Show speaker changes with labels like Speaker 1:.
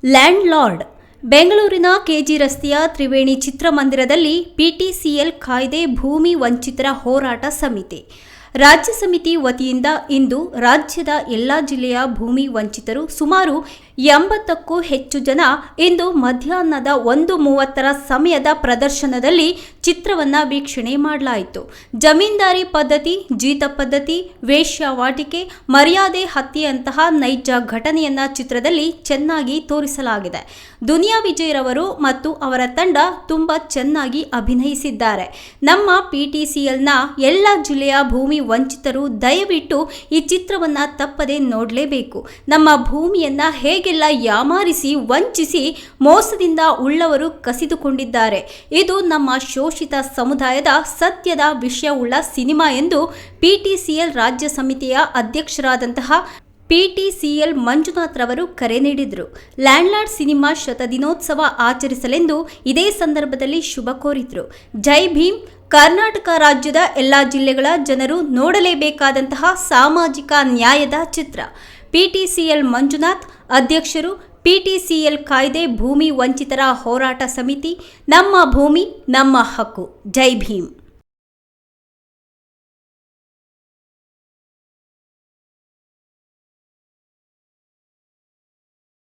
Speaker 1: Land lord ಬೆಂಗಳೂರಿನ KG ರಸ್ತೆಯ ತ್ರಿವೇಣಿ ಚಿತ್ರಮಂದಿರದಲ್ಲಿ ಪಿಟಿಸಿಎಲ್ ಕಾಯ್ದೆ ಭೂಮಿ ವಂಚಿತರ ಹೋರಾಟ ಸಮಿತಿ ರಾಜ್ಯ ಸಮಿತಿ ವತಿಯಿಂದ ಇಂದು ರಾಜ್ಯದ ಎಲ್ಲಾ ಜಿಲ್ಲೆಯ ಭೂಮಿ ವಂಚಿತರು ಸುಮಾರು 80ಕ್ಕೂ ಹೆಚ್ಚು ಜನ ಇಂದು ಮಧ್ಯಾಹ್ನದ 1:30 ಸಮಯದ ಪ್ರದರ್ಶನದಲ್ಲಿ ಚಿತ್ರವನ್ನ ವೀಕ್ಷಣೆ ಮಾಡಲಾಯಿತು. ಜಮೀನ್ದಾರಿ ಪದ್ಧತಿ, ಜೀತ ಪದ್ಧತಿ, ವೇಶ್ಯಾವಾಟಿಕೆ, ಮರ್ಯಾದೆ ಹತ್ಯೆಯಂತಹ ನೈಜ ಘಟನೆಯನ್ನ ಚಿತ್ರದಲ್ಲಿ ಚೆನ್ನಾಗಿ ತೋರಿಸಲಾಗಿದೆ. ದುನಿಯಾ ವಿಜಯ್ ರವರು ಮತ್ತು ಅವರ ತಂಡ ತುಂಬಾ ಚೆನ್ನಾಗಿ ಅಭಿನಯಿಸಿದ್ದಾರೆ. ನಮ್ಮ ಪಿಟಿಸಿಎಲ್ನ ಎಲ್ಲ ಜಿಲ್ಲೆಯ ಭೂಮಿ ವಂಚಿತರು ದಯವಿಟ್ಟು ಈ ಚಿತ್ರವನ್ನ ತಪ್ಪದೆ ನೋಡಲೇಬೇಕು. ನಮ್ಮ ಭೂಮಿಯನ್ನ ಹೇಗೆಲ್ಲ ಯಾಮಾರಿಸಿ ವಂಚಿಸಿ ಮೋಸದಿಂದ ಉಳ್ಳವರು ಕಸಿದುಕೊಂಡಿದ್ದಾರೆ. ಇದು ನಮ್ಮ ಶೋಷಿತ ಸಮುದಾಯದ ಸತ್ಯದ ವಿಷಯವುಳ್ಳ ಸಿನಿಮಾ ಎಂದು ಪಿಟಿಸಿಎಲ್ ರಾಜ್ಯ ಸಮಿತಿಯ ಅಧ್ಯಕ್ಷರಾದಂತಹ ಪಿಟಿಸಿಎಲ್ ಮಂಜುನಾಥ್ ರವರು ಕರೆ ನೀಡಿದರು. ಲ್ಯಾಂಡ್ಲಾರ್ಡ್ ಸಿನಿಮಾ ಶತದಿನೋತ್ಸವ ಆಚರಿಸಲೆಂದು ಇದೇ ಸಂದರ್ಭದಲ್ಲಿ ಶುಭ ಕೋರಿದ್ರು. ಜೈ ಭೀಮ್. ಕರ್ನಾಟಕ ರಾಜ್ಯದ ಎಲ್ಲ ಜಿಲ್ಲೆಗಳ ಜನರು ನೋಡಲೇಬೇಕಾದಂತಹ ಸಾಮಾಜಿಕ ನ್ಯಾಯದ ಚಿತ್ರ. ಪಿಟಿಸಿಎಲ್ ಮಂಜುನಾಥ್, ಅಧ್ಯಕ್ಷರು, ಪಿಟಿಸಿಎಲ್ ಕಾಯ್ದೆ ಭೂಮಿ ವಂಚಿತರ ಹೋರಾಟ ಸಮಿತಿ. ನಮ್ಮ ಭೂಮಿ ನಮ್ಮ ಹಕ್ಕು. ಜೈ ಭೀಮ್.